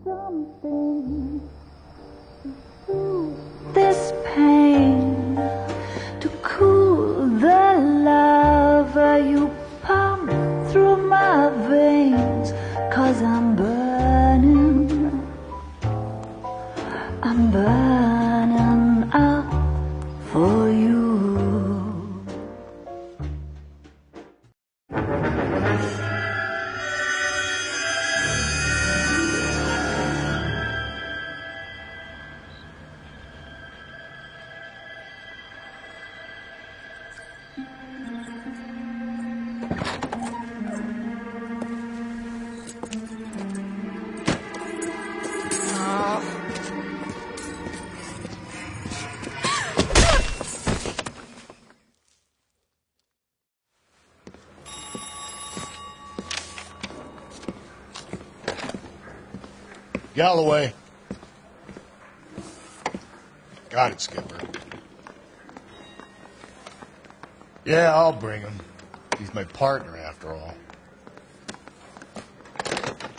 something to soothe this pain, to cool the lava you pump through my veins, 'cause I'm burning up for you. Galloway. Got it, Skipper. Yeah, I'll bring him. He's my partner, after all.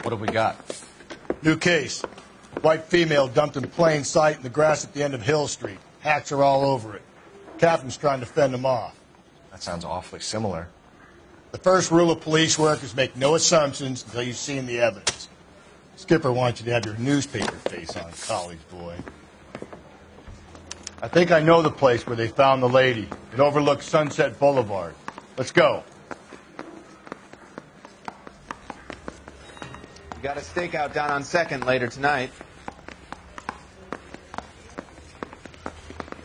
What have we got? New case. White female dumped in plain sight in the grass at the end of Hill Street. Hacks are all over it. Captain's trying to fend them off. That sounds awfully similar. The first rule of police work is make no assumptions until you've seen the evidence. Skipper wants you to have your newspaper face on, college boy. I think I know the place where they found the lady. It overlooks Sunset Boulevard. Let's go. We got a stakeout down on 2nd later tonight.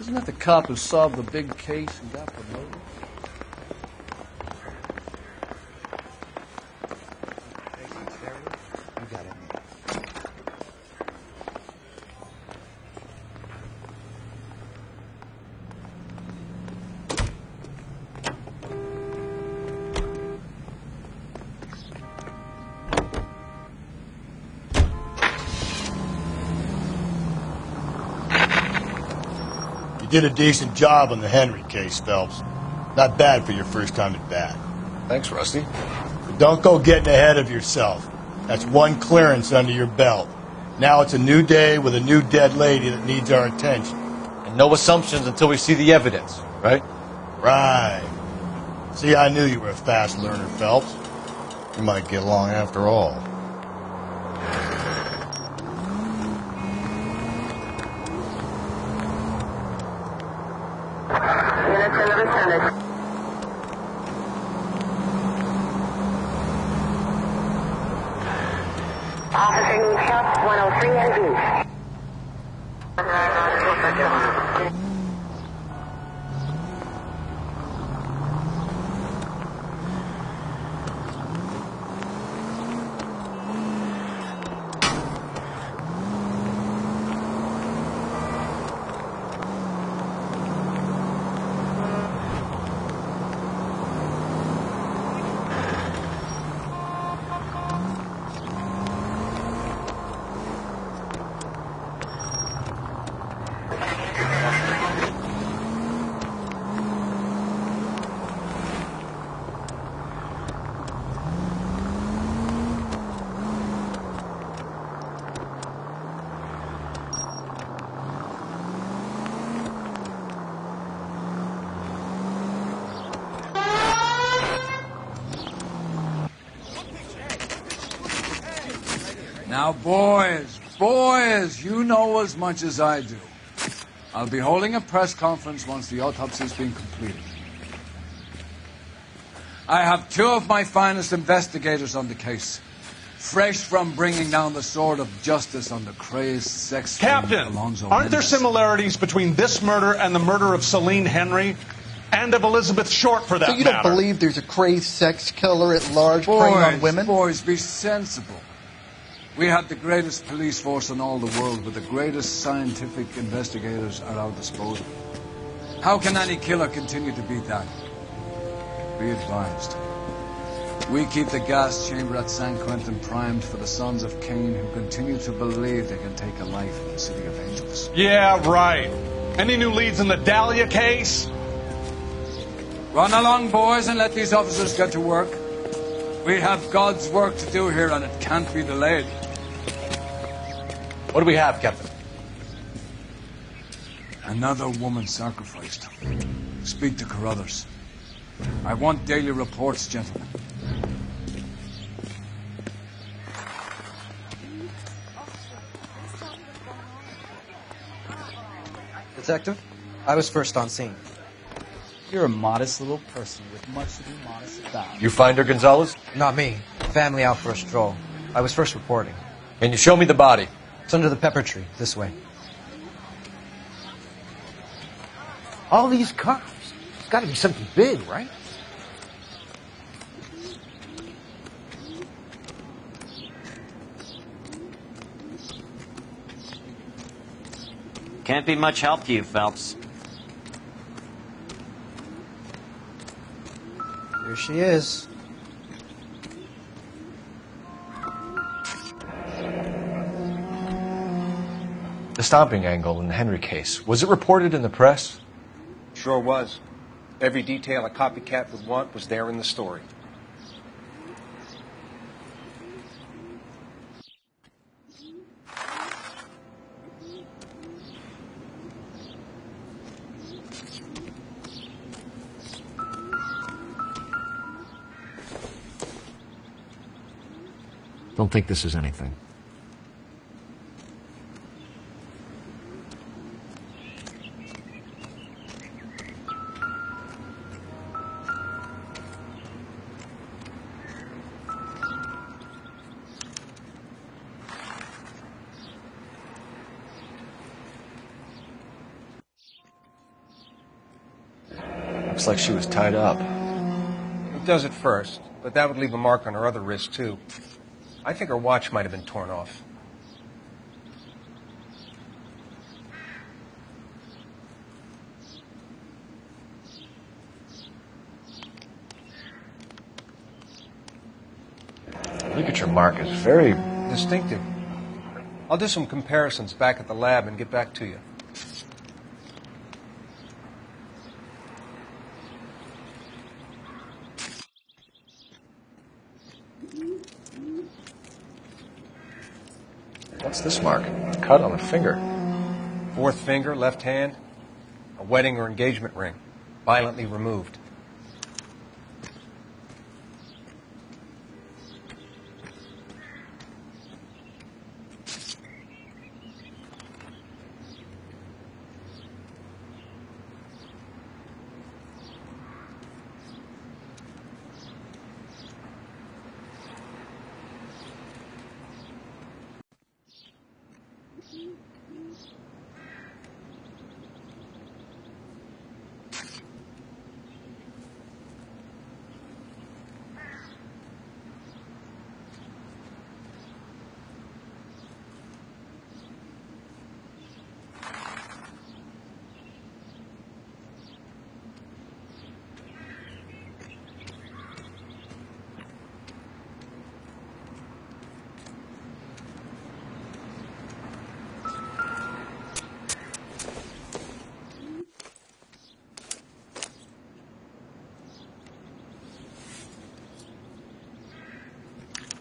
Isn't that the cop who solved the big case and got promoted? You got it. You did a decent job on the Henry case, Phelps. Not bad for your first time at bat. Thanks, Rusty. But don't go getting ahead of yourself. That's one clearance under your belt. Now it's a new day with a new dead lady that needs our attention. And no assumptions until we see the evidence, right? Right. See, I knew you were a fast learner, Phelps. You might get along after all. Units in the vicinity. Officing Shop 103 and B. Now, boys, you know as much as I do. I'll be holding a press conference once the autopsy's been completed. I have 2 of my finest investigators on the case, fresh from bringing down the sword of justice on the crazed sex Captain, Alonzo aren't there Mendes. similarities between this murder and the murder of Celine Henry and of Elizabeth Short, for that So you don't matter? believe there's a crazed sex killer at large preying on women? Boys, be sensible. We have the greatest police force in all the world, with the greatest scientific investigators at our disposal. How can any killer continue to beat that? Be advised. We keep the gas chamber at San Quentin primed for the sons of Cain who continue to believe they can take a life in the City of Angels. Yeah, right. Any new leads in the Dahlia case? Run along, boys, and let these officers get to work. We have God's work to do here, and it can't be delayed. What do we have, Captain? Another woman sacrificed. Speak to Carruthers. I want daily reports, gentlemen. Detective, I was first on scene. You're a modest little person with much to be modest about. You find her, Gonzalez? Not me. Family out for a stroll. I was first reporting. Can you show me the body? It's under the pepper tree, this way. All these cops. It's got to be something big, right? Can't be much help to you, Phelps. Here she is. The stomping angle in the Henry case, was it reported in the press? Sure was. Every detail a copycat would want was there in the story. Don't think this is anything. Looks like she was tied up. It does at first, but that would leave a mark on her other wrist, too. I think her watch might have been torn off. Look at your mark. It's very distinctive. I'll do some comparisons back at the lab and get back to you. What's this mark? Cut on a finger. Fourth finger, left hand. A wedding or engagement ring. Violently removed.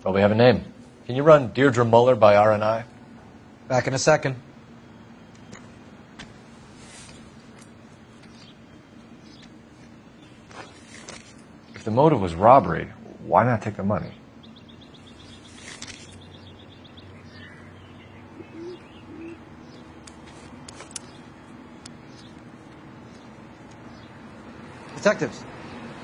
Well, we have a name. Can you run Deirdre Muller by RNI? Back in a second. If the motive was robbery, why not take the money? Detectives,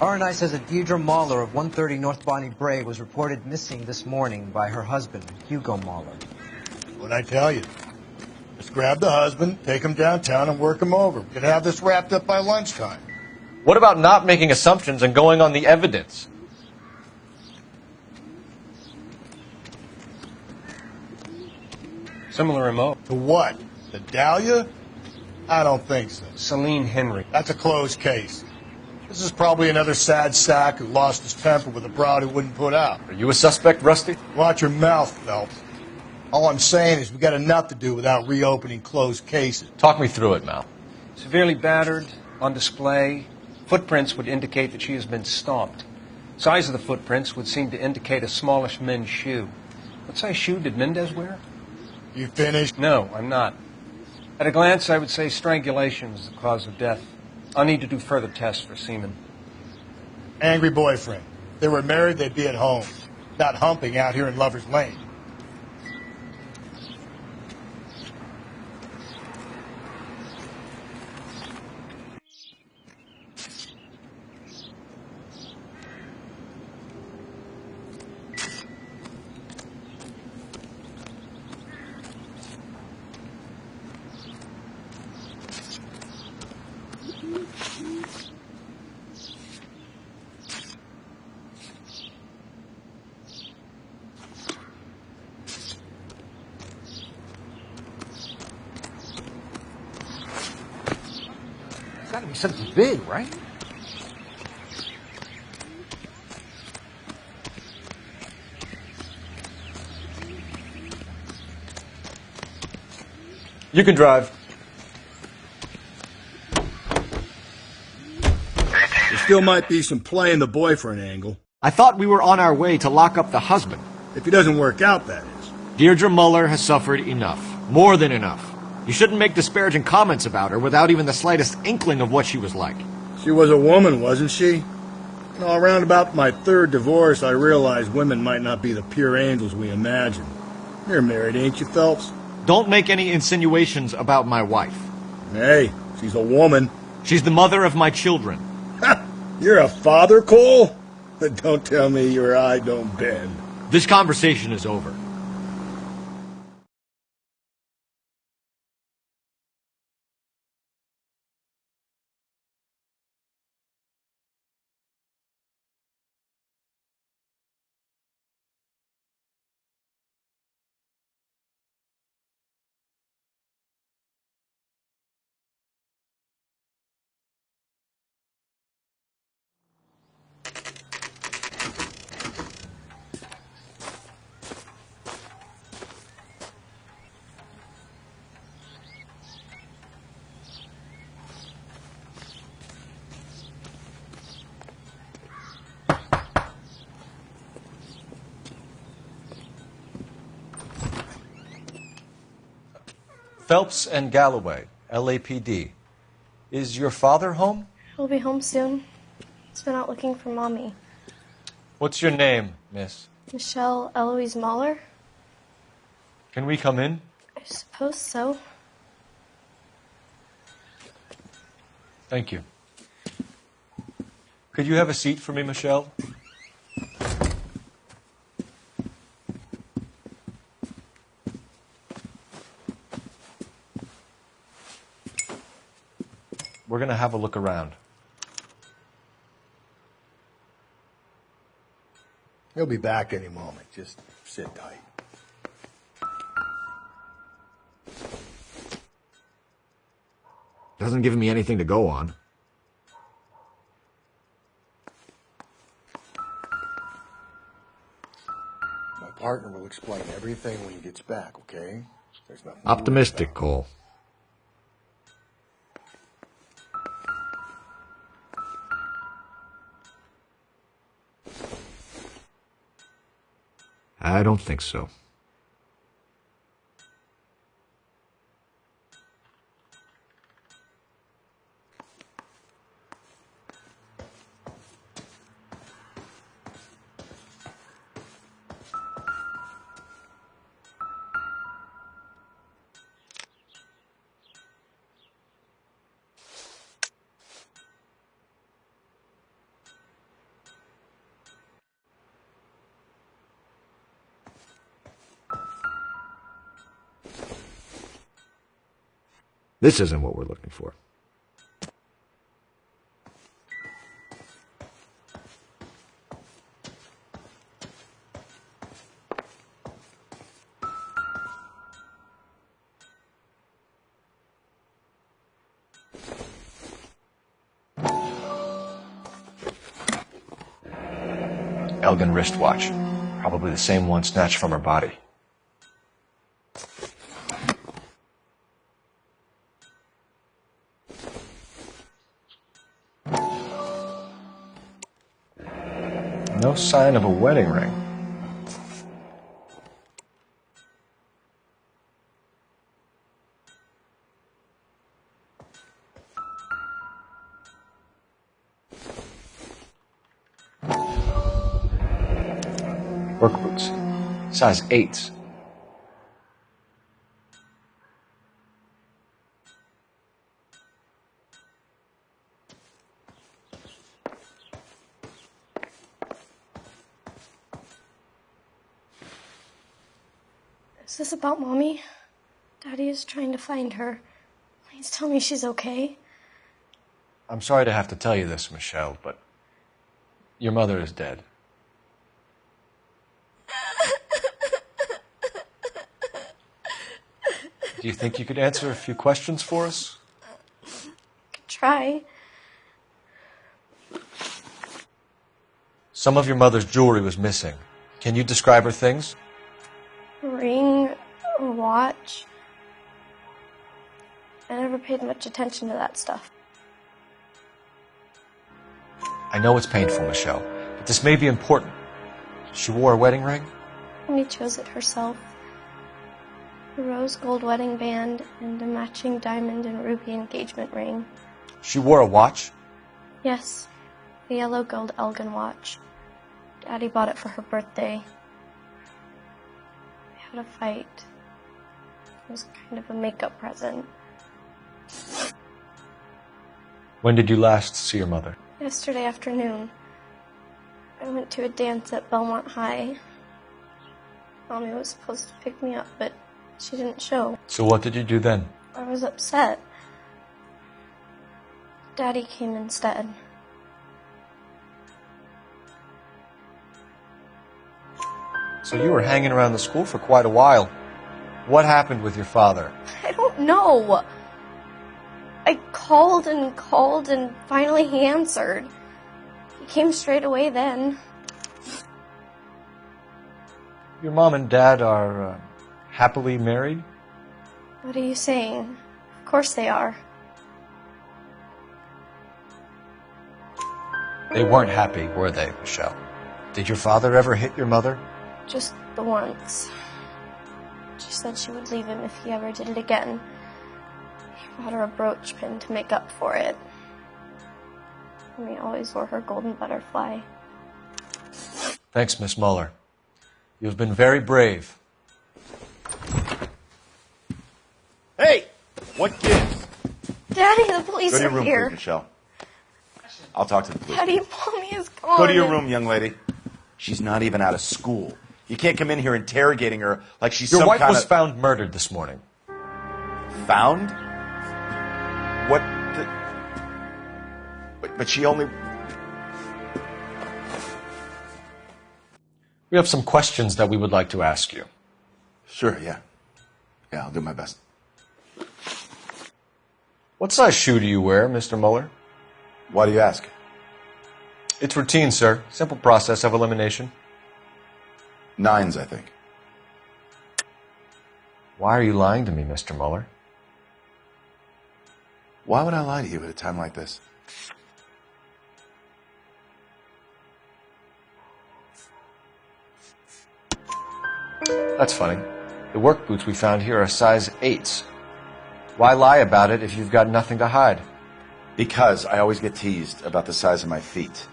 RNI says that Deirdre Mahler of 130 North Bonnie Bray was reported missing this morning by her husband, Hugo Mahler. What'd I tell you? Just grab the husband, take him downtown, and work him over. We could have this wrapped up by lunchtime. What about not making assumptions and going on the evidence? Similar MO. To what? The Dahlia? I don't think so. Celine Henry. That's a closed case. This is probably another sad sack who lost his temper with a broad who wouldn't put out. Are you a suspect, Rusty? Watch your mouth, Phelps. All I'm saying is we got enough to do without reopening closed cases. Talk me through it, Mal. Severely battered, on display. Footprints would indicate that she has been stomped. Size of the footprints would seem to indicate a smallish men's shoe. What size shoe did Mendez wear? You finished? No, I'm not. At a glance, I would say strangulation is the cause of death. I'll need to do further tests for semen. Angry boyfriend. If they were married, they'd be at home, not humping out here in Lover's Lane. It's gotta be something big, right? You can drive. There still might be some playing the boyfriend angle. I thought we were on our way to lock up the husband. If he doesn't work out, that is. Deirdre Muller has suffered enough. More than enough. You shouldn't make disparaging comments about her without even the slightest inkling of what she was like. She was a woman, wasn't she? You know, around about my third divorce, I realized women might not be the pure angels we imagine. You're married, ain't you, Phelps? Don't make any insinuations about my wife. Hey, she's a woman. She's the mother of my children. You're a father, Cole? Don't tell me your eye don't bend. This conversation is over. Phelps and Galloway, LAPD. Is your father home? He'll be home soon. He's been out looking for Mommy. What's your name, miss? Michelle Eloise Mahler? Can we come in? I suppose so. Thank you. Could you have a seat for me, Michelle? We're going to have a look around. He'll be back any moment. Just sit tight. Doesn't give me anything to go on. My partner will explain everything when he gets back, okay? There's nothing. Optimistic, Cole. I don't think so. This isn't what we're looking for. Elgin wristwatch. Probably the same one snatched from her body. No sign of a wedding ring. Work boots. Size 8s. Is this about Mommy? Daddy is trying to find her. Please tell me she's okay. I'm sorry to have to tell you this, Michelle, but your mother is dead. Do you think you could answer a few questions for us? Could try. Some of your mother's jewelry was missing. Can you describe her things? A ring, a watch. I never paid much attention to that stuff. I know it's painful, Michelle, but this may be important. She wore a wedding ring? Mommy chose it herself. A rose gold wedding band and a matching diamond and ruby engagement ring. She wore a watch? Yes, a yellow gold Elgin watch. Daddy bought it for her birthday. We had a fight. It was kind of a makeup present. When did you last see your mother? Yesterday afternoon. I went to a dance at Belmont High. Mommy was supposed to pick me up, but she didn't show. So what did you do then? I was upset. Daddy came instead. So you were hanging around the school for quite a while. What happened with your father? I don't know. I called and finally he answered. He came straight away then. Your mom and dad are happily married? What are you saying? Of course they are. They weren't happy, were they, Michelle? Did your father ever hit your mother? Just the once. She said she would leave him if he ever did it again. He bought her a brooch pin to make up for it. Mommy always wore her golden butterfly. Thanks, Miss Muller. You've been very brave. Hey! What gives? Daddy, the police Go to your are room, here. please, Michelle. I'll talk to the police. Daddy, Mommy is gone. Go to your room, young lady. She's not even out of school. You can't come in here interrogating her like she's Your some wife kind was of... found murdered this morning. Found? What the... But she only... We have some questions that we would like to ask you. Sure, yeah. Yeah, I'll do my best. What size shoe do you wear, Mr. Muller? Why do you ask? It's routine, sir. Simple process of elimination. 9s, I think. Why are you lying to me, Mr. Muller? Why would I lie to you at a time like this? That's funny. The work boots we found here are size 8s. Why lie about it if you've got nothing to hide? Because I always get teased about the size of my feet.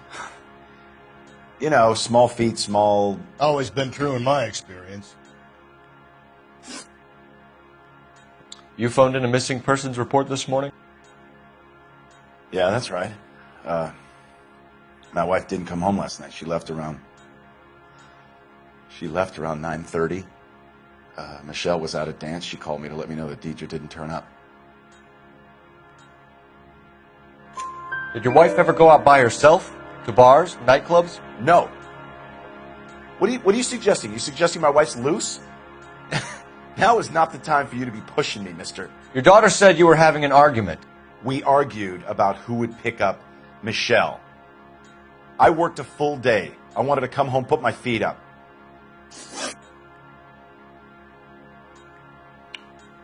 You know, small feet, small... Always been true in my experience. You phoned in a missing persons report this morning? Yeah, that's right. My wife didn't come home last night. She left around 9:30. Michelle was out at dance. She called me to let me know that Deidre didn't turn up. Did your wife ever go out by herself? To bars, nightclubs? No. What are you suggesting? You suggesting my wife's loose? Now is not the time for you to be pushing me, mister. Your daughter said you were having an argument. We argued about who would pick up Michelle. I worked a full day. I wanted to come home, put my feet up.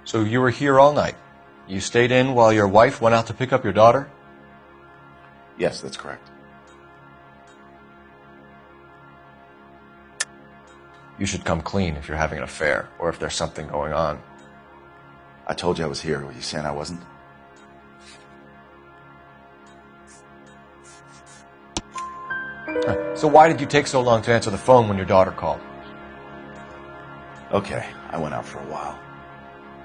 So you were here all night. You stayed in while your wife went out to pick up your daughter? Yes, that's correct. You should come clean if you're having an affair, or if there's something going on. I told you I was here. Were you saying I wasn't? So why did you take so long to answer the phone when your daughter called? Okay, I went out for a while.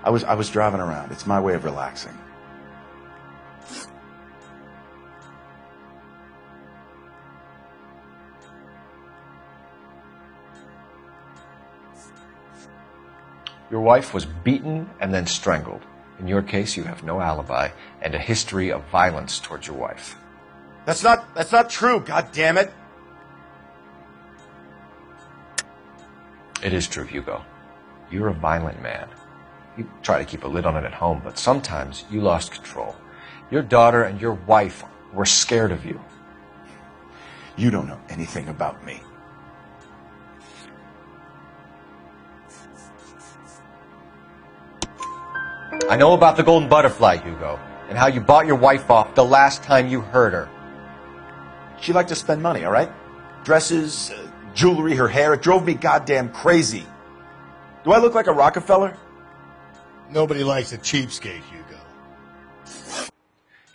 I was driving around. It's my way of relaxing. Your wife was beaten and then strangled. In your case, you have no alibi and a history of violence towards your wife. That's not true, God damn it. It is true, Hugo. You're a violent man. You try to keep a lid on it at home, but sometimes you lost control. Your daughter and your wife were scared of you. You don't know anything about me. I know about the golden butterfly, Hugo, and how you bought your wife off the last time you heard her. She liked to spend money, all right? Dresses, jewelry, her hair. It drove me goddamn crazy. Do I look like a Rockefeller? Nobody likes a cheapskate, Hugo.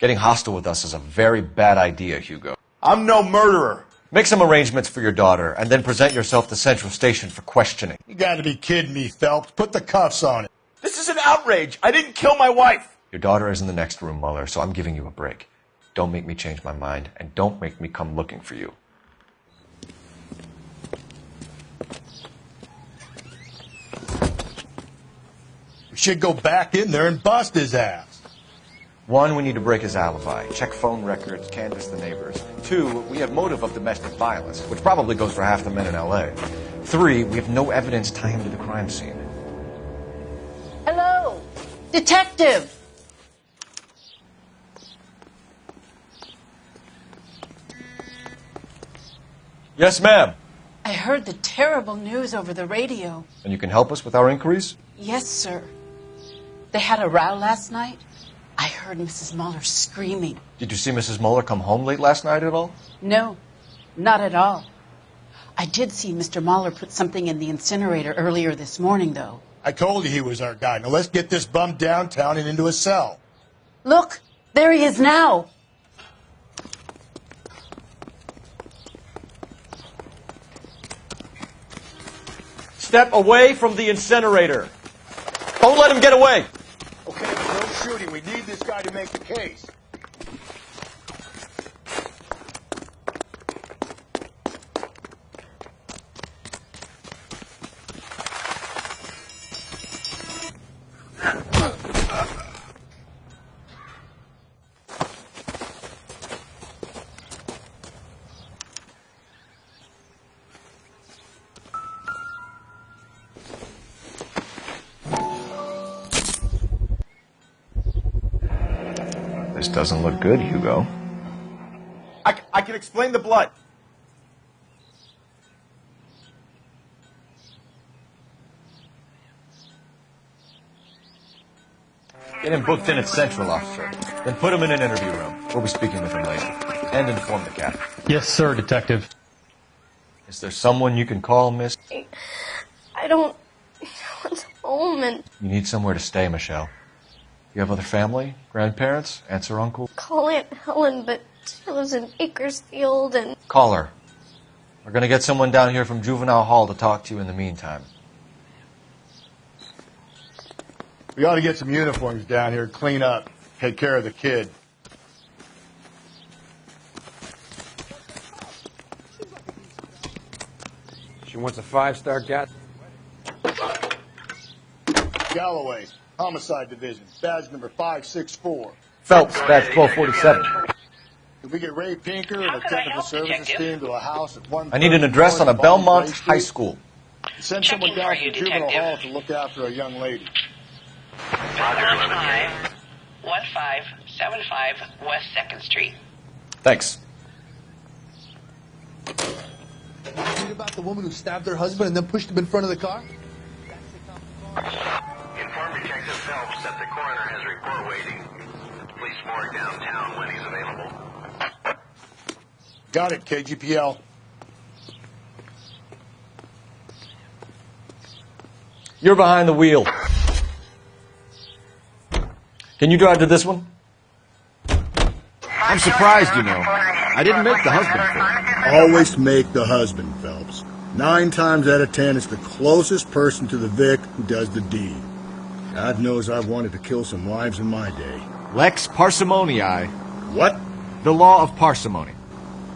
Getting hostile with us is a very bad idea, Hugo. I'm no murderer. Make some arrangements for your daughter, and then present yourself to Central Station for questioning. You gotta be kidding me, Phelps. Put the cuffs on it. This is an outrage. I didn't kill my wife. Your daughter is in the next room, Mueller, so I'm giving you a break. Don't make me change my mind, and don't make me come looking for you. We should go back in there and bust his ass. 1, we need to break his alibi. Check phone records, canvass the neighbors. 2, we have motive of domestic violence, which probably goes for half the men in L.A. 3, we have no evidence tying him to the crime scene. Hello, detective. Yes, ma'am. I heard the terrible news over the radio. And you can help us with our inquiries? Yes, sir. They had a row last night. I heard Mrs. Mueller screaming. Did you see Mrs. Mueller come home late last night at all? No, not at all. I did see Mr. Mueller put something in the incinerator earlier this morning, though. I told you he was our guy. Now let's get this bum downtown and into a cell. Look, there he is now. Step away from the incinerator. Don't let him get away. Okay, no shooting. We need this guy to make the case. This doesn't look good, Hugo. I can explain the blood. Get him booked in at Central, officer. Then put him in an interview room. We'll be speaking with him later. And inform the captain. Yes, sir, detective. Is there someone you can call, miss? I don't want home and You need somewhere to stay, Michelle. You have other family? Grandparents? Aunts or uncles? call Aunt Helen, but she lives in Bakersfield and Call her. We're going to get someone down here from Juvenile Hall to talk to you in the meantime. We ought to get some uniforms down here, clean up, take care of the kid. She wants a 5-star gat. Galloway, Homicide Division, badge number 564. Phelps, badge 1247. Did we get Ray Pinker and the technical services team to a house at 1? I need an address on a Belmont High School. Send someone down from Juvenile Hall to look after a young lady. 1575 West 2nd Street. Thanks. Read about the woman who stabbed her husband and then pushed him in front of the car? Inform Detective Phelps that the coroner has report waiting at the police morgue downtown when he's available. Got it, KGPL. You're behind the wheel. Can you drive to this one? I'm surprised, you know. I didn't make the husband film. Always make the husband, Phelps. 9 times out of 10, it's the closest person to the Vic who does the deed. God knows I've wanted to kill some wives in my day. Lex parsimoniae. What? The law of parsimony.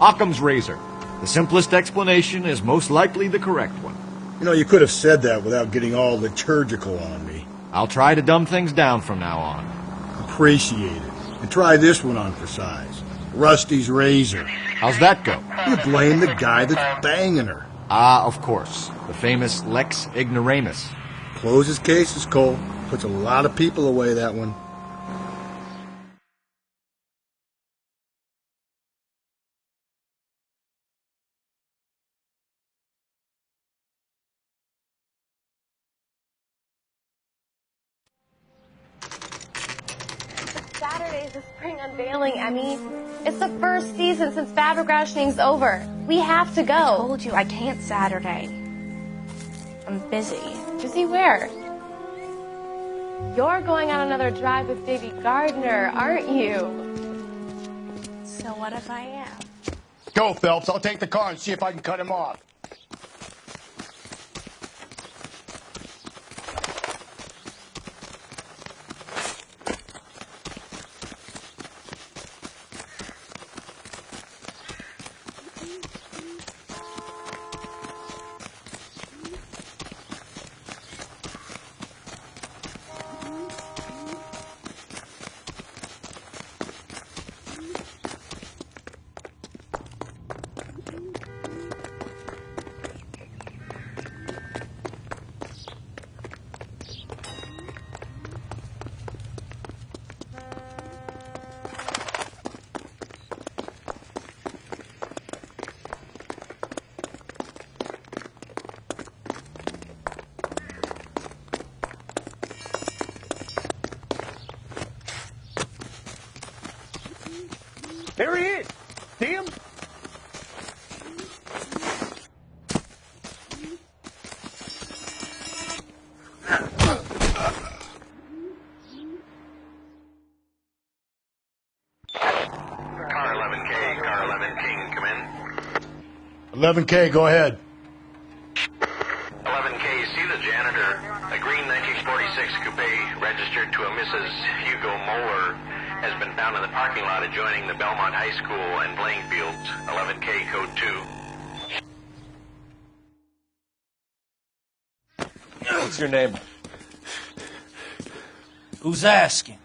Occam's razor. The simplest explanation is most likely the correct one. You know, you could have said that without getting all liturgical on me. I'll try to dumb things down from now on. Appreciate it. And try this one on for size. Rusty's razor. How's that go? You blame the guy that's banging her. Ah, of course. The famous Lex ignoramus. Closes cases, Cole. Puts a lot of people away, that one. Saturday's the spring unveiling, Emmy. It's the first season since fabric rationing's over. We have to go. I told you I can't Saturday. I'm busy. Busy where? You're going on another drive with baby Gardner, aren't you? So what if I am? Go, Phelps. I'll take the car and see if I can cut him off. There he is. See him? Car 11K, car 11 King, come in. 11K, go ahead. 11K, see the janitor. A green 1946 coupe registered to a Mrs. Hugo Moeller has been found in the parking lot adjoining the Belmont High School and playing fields. 11K, code 2. What's your name? Who's asking?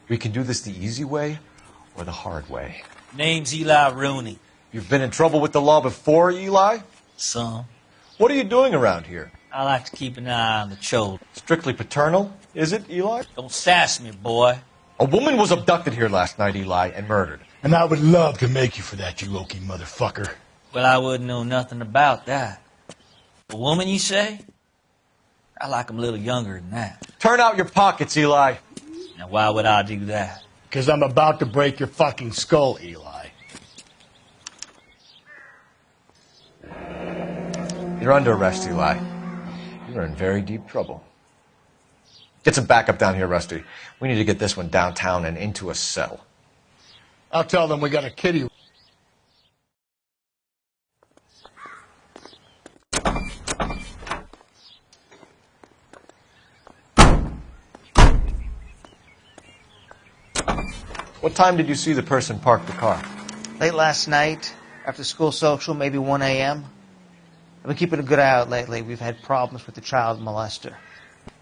We can do this the easy way or the hard way. Name's Eli Rooney. You've been in trouble with the law before, Eli? Some. What are you doing around here? I like to keep an eye on the children. Strictly paternal, is it, Eli? Don't sass me, boy. A woman was abducted here last night, Eli, and murdered. And I would love to make you for that, you Okie motherfucker. Well, I wouldn't know nothing about that. A woman, you say? I like 'em a little younger than that. Turn out your pockets, Eli. Now, why would I do that? Because I'm about to break your fucking skull, Eli. You're under arrest, Eli. You're in very deep trouble. Get some backup down here, Rusty. We need to get this one downtown and into a cell. I'll tell them we got a kitty. What time did you see the person park the car? Late last night, after school social, maybe 1 a.m. I've been keeping a good eye out lately. We've had problems with the child molester.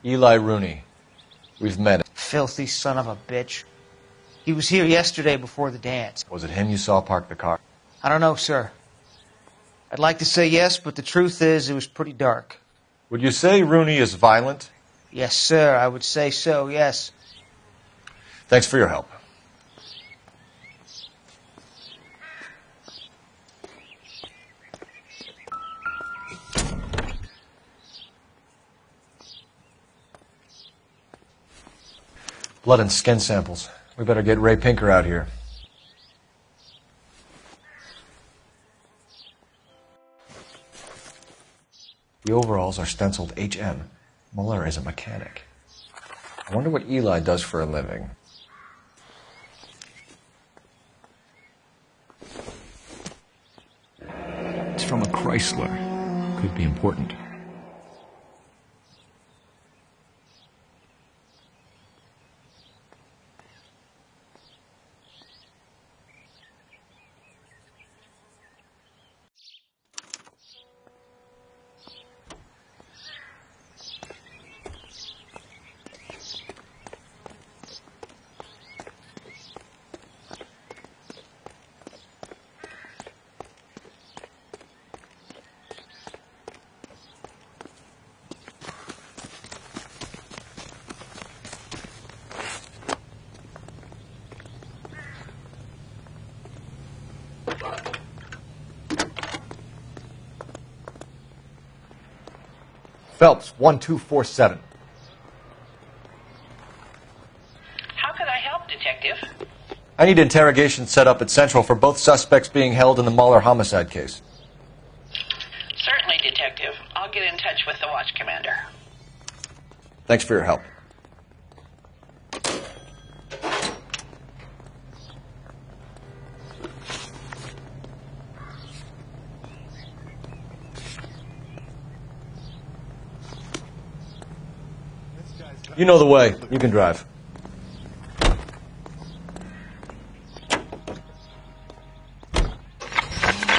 Eli Rooney. We've met him. Filthy son of a bitch. He was here yesterday before the dance. Was it him you saw park the car? I don't know, sir. I'd like to say yes, but the truth is it was pretty dark. Would you say Rooney is violent? Yes, sir. I would say so, yes. Thanks for your help. Blood and skin samples. We better get Ray Pinker out here. The overalls are stenciled HM. Muller is a mechanic. I wonder what Eli does for a living. It's from a crime. Chrysler could be important. Phelps, 1247. How can I help, Detective? I need interrogation set up at Central for both suspects being held in the Mahler homicide case. Certainly, Detective. I'll get in touch with the watch commander. Thanks for your help. You know the way. You can drive.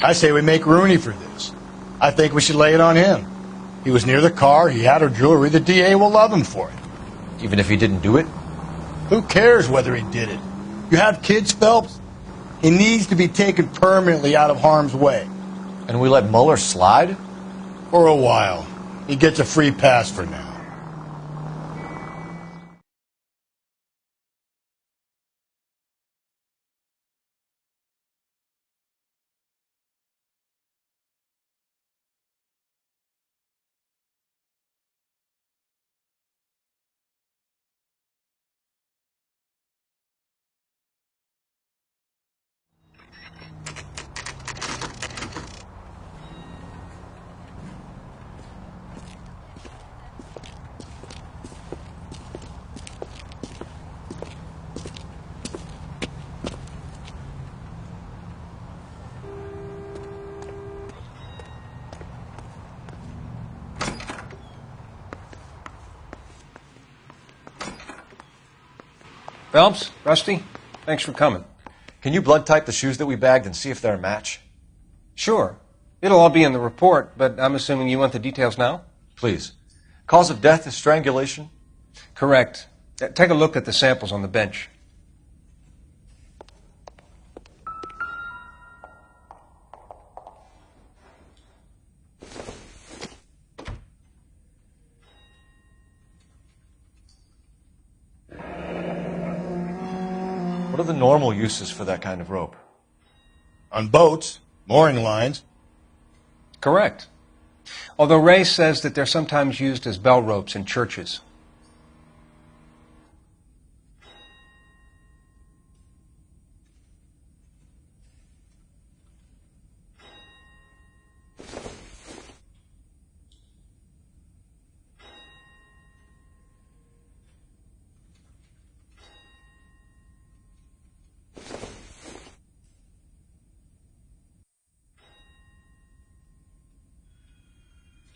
I say we make Rooney for this. I think we should lay it on him. He was near the car, he had her jewelry, the DA will love him for it. Even if he didn't do it? Who cares whether he did it? You have kids, Phelps? He needs to be taken permanently out of harm's way. And we let Mueller slide? For a while. He gets a free pass for now. Phelps, Rusty, thanks for coming. Can you blood type the shoes that we bagged and see if they're a match? Sure. It'll all be in the report, but I'm assuming you want the details now? Please. Cause of death is strangulation? Correct. Take a look at the samples on the bench. What are the normal uses for that kind of rope? On boats, mooring lines. Correct. Although Ray says that they're sometimes used as bell ropes in churches.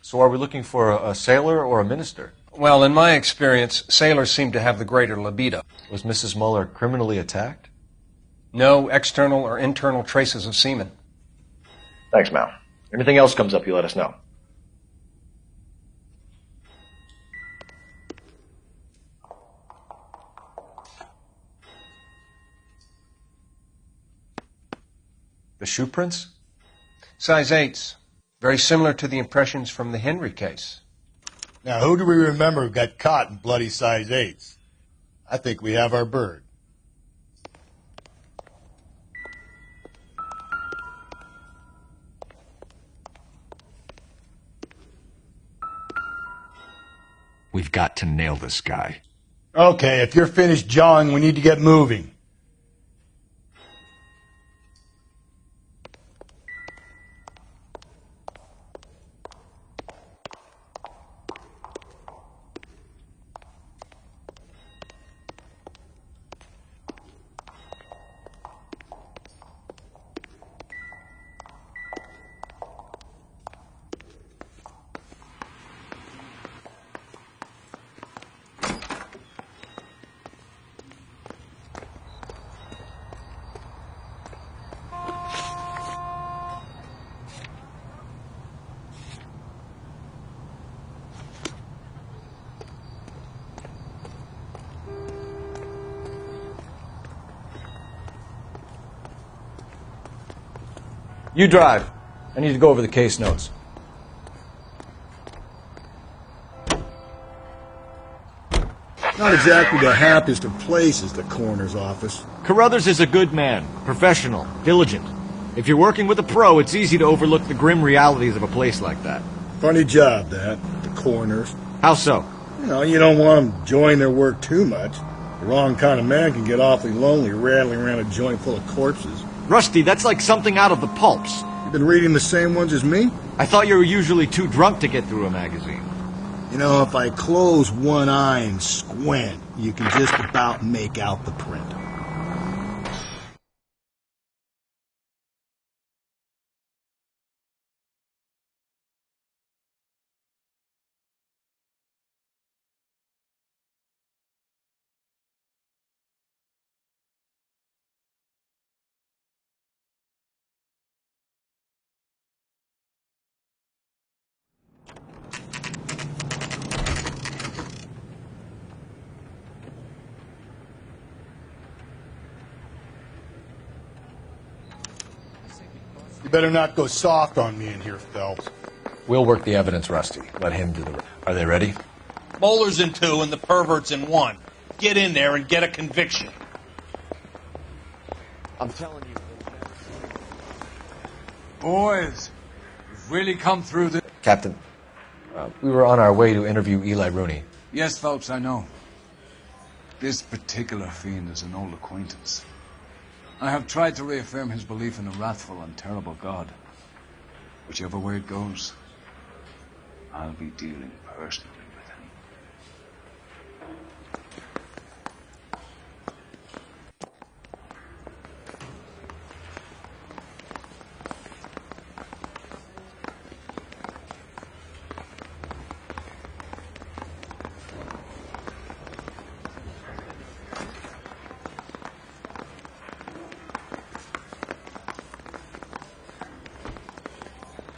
So are we looking for a sailor or a minister? Well, in my experience, sailors seem to have the greater libido. Was Mrs. Mueller criminally attacked? No external or internal traces of semen. Thanks, Mal. Anything else comes up, you let us know. The shoe prints? Size 8s. Very similar to the impressions from the Henry case. Now, who do we remember who got caught in bloody size 8s? I think we have our bird. We've got to nail this guy. Okay, if you're finished jawing, we need to get moving. You drive. I need to go over the case notes. Not exactly the happiest of places, the coroner's office. Carruthers is a good man, professional, diligent. If you're working with a pro, it's easy to overlook the grim realities of a place like that. Funny job, that, the coroner's. How so? You don't want them enjoying their work too much. The wrong kind of man can get awfully lonely rattling around a joint full of corpses. Rusty, that's like something out of the pulps. You been reading the same ones as me? I thought you were usually too drunk to get through a magazine. If I close one eye and squint, you can just about make out the print. You better not go soft on me in here, Phelps. We'll work the evidence, Rusty. Let him do the rest. Are they ready? Moeller's in 2 and the pervert's in 1. Get in there and get a conviction. I'm telling you. Boys, we've really come through this. Captain, we were on our way to interview Eli Rooney. Yes, Phelps, I know. This particular fiend is an old acquaintance. I have tried to reaffirm his belief in a wrathful and terrible God. Whichever way it goes, I'll be dealing personally with him.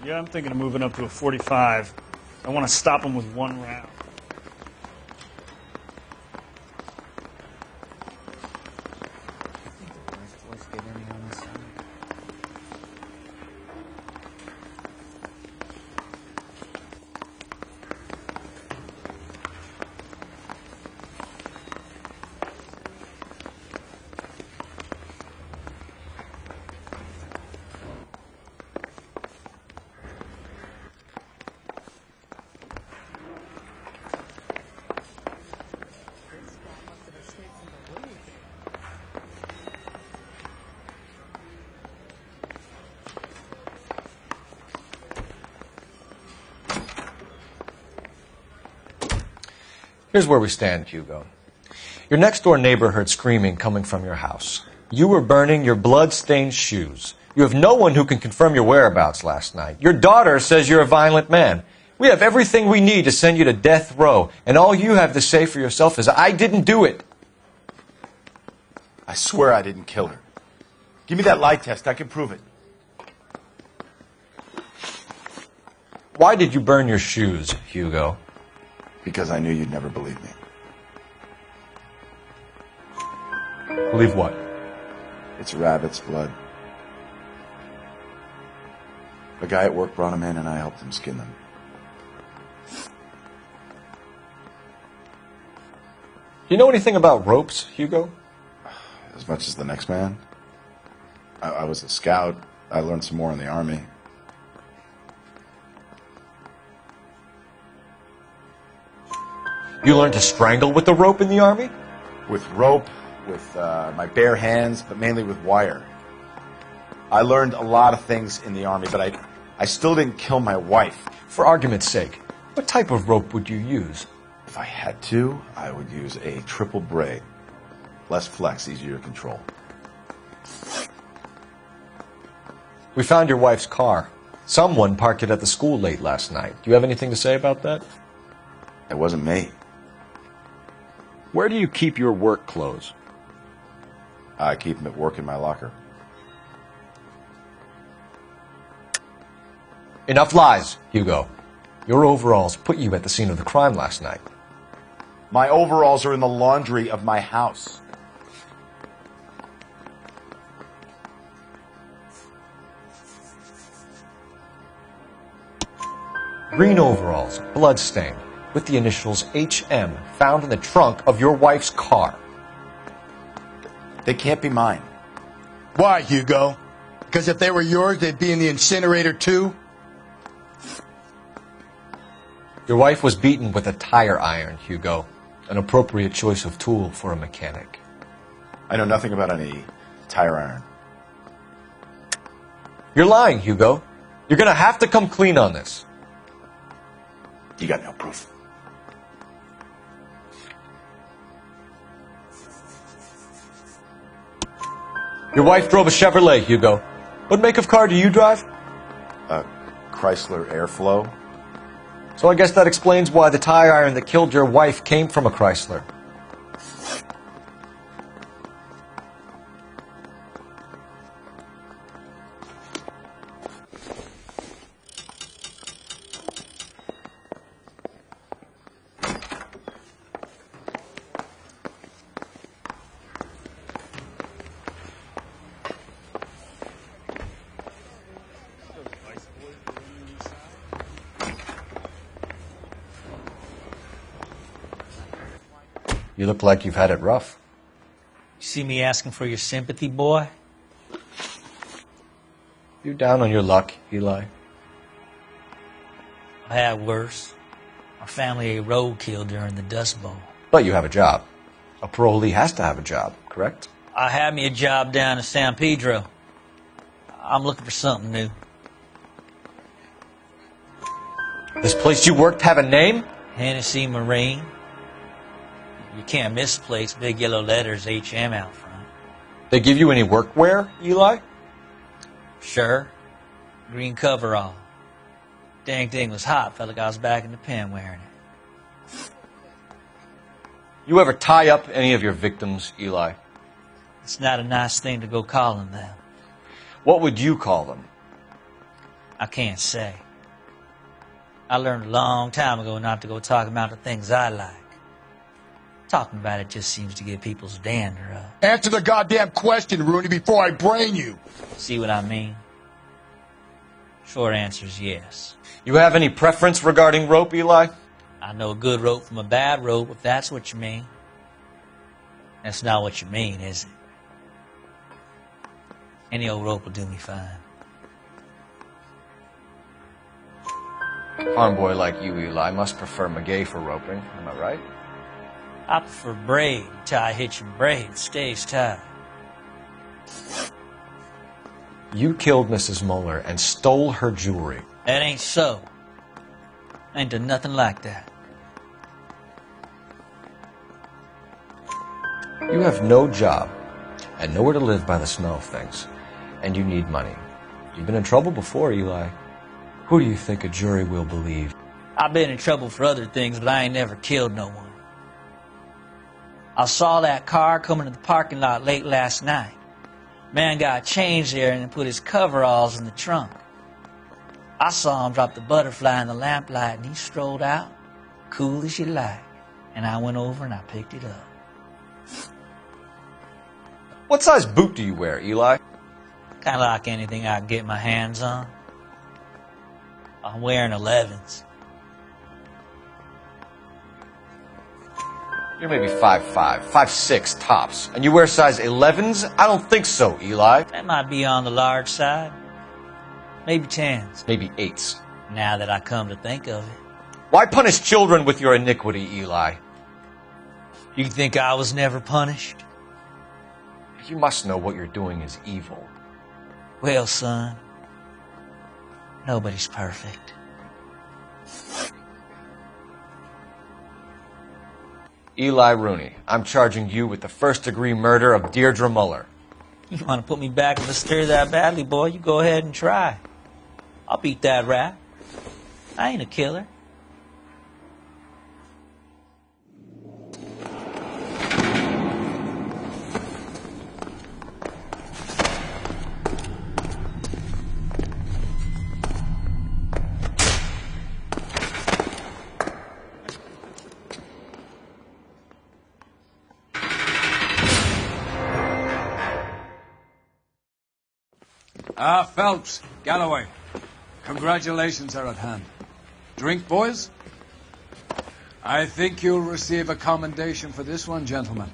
Yeah, I'm thinking of moving up to a 45. I want to stop him with one round. Here's where we stand, Hugo. Your next-door neighbor heard screaming coming from your house. You were burning your blood-stained shoes. You have no one who can confirm your whereabouts last night. Your daughter says you're a violent man. We have everything we need to send you to death row, and all you have to say for yourself is, I didn't do it. I swear I didn't kill her. Give me that lie test. I can prove it. Why did you burn your shoes, Hugo? Because I knew you'd never believe me. Believe what? It's a rabbit's blood. A guy at work brought him in and I helped him skin them. Do you know anything about ropes, Hugo? As much as the next man. I was a scout. I learned some more in the Army. You learned to strangle with the rope in the Army? With rope, with my bare hands, but mainly with wire. I learned a lot of things in the Army, but I still didn't kill my wife. For argument's sake, what type of rope would you use? If I had to, I would use a triple braid. Less flex, easier to control. We found your wife's car. Someone parked it at the school late last night. Do you have anything to say about that? It wasn't me. Where do you keep your work clothes? I keep them at work in my locker. Enough lies, Hugo. Your overalls put you at the scene of the crime last night. My overalls are in the laundry of my house. Green overalls, bloodstained, with the initials HM found in the trunk of your wife's car. They can't be mine. Why, Hugo? Because if they were yours, they'd be in the incinerator too? Your wife was beaten with a tire iron, Hugo. An appropriate choice of tool for a mechanic. I know nothing about any tire iron. You're lying, Hugo. You're gonna have to come clean on this. You got no proof. Your wife drove a Chevrolet, Hugo. What make of car do you drive? A Chrysler Airflow. So I guess that explains why the tire iron that killed your wife came from a Chrysler. You look like you've had it rough. You see me asking for your sympathy, boy? You down on your luck, Eli? I had worse. Our family ate roadkill during the Dust Bowl. But you have a job. A parolee has to have a job, correct? I had me a job down in San Pedro. I'm looking for something new. This place you worked have a name? Hennessy Marine. You can't miss the place. Big yellow letters, HM out front. They give you any workwear, Eli? Sure. Green coverall. Dang thing was hot. Felt like I was back in the pen wearing it. You ever tie up any of your victims, Eli? It's not a nice thing to go calling them. What would you call them? I can't say. I learned a long time ago not to go talking about the things I like. Talking about it just seems to get people's dander up. Answer the goddamn question, Rooney, before I brain you. See what I mean? Short answer is yes. You have any preference regarding rope, Eli? I know a good rope from a bad rope, if that's what you mean. That's not what you mean, is it? Any old rope will do me fine. Farm boy like you, Eli, must prefer Magay for roping. Am I right? I prefer braid. You tie a hitch and braid. It stays tied. You killed Mrs. Moeller and stole her jewelry. That ain't so. I ain't done nothing like that. You have no job and nowhere to live by the smell of things. And you need money. You've been in trouble before, Eli. Who do you think a jury will believe? I've been in trouble for other things, but I ain't never killed no one. I saw that car coming to the parking lot late last night. Man got changed there and put his coveralls in the trunk. I saw him drop the butterfly in the lamplight and he strolled out, cool as you like. And I went over and I picked it up. What size boot do you wear, Eli? Kind of like anything I can get my hands on. I'm wearing 11s. You're maybe 5'5", 5'6", tops. And you wear size 11s? I don't think so, Eli. That might be on the large side. Maybe 10s. Maybe 8s. Now that I come to think of it. Why punish children with your iniquity, Eli? You think I was never punished? You must know what you're doing is evil. Well, son, nobody's perfect. Eli Rooney, I'm charging you with the first-degree murder of Deirdre Muller. You want to put me back in the stir that badly, boy? You go ahead and try. I'll beat that rap. I ain't a killer. Phelps, Galloway, congratulations are at hand. Drink, boys? I think you'll receive a commendation for this one, gentlemen.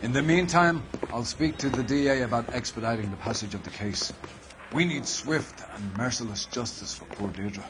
In the meantime, I'll speak to the DA about expediting the passage of the case. We need swift and merciless justice for poor Deirdre.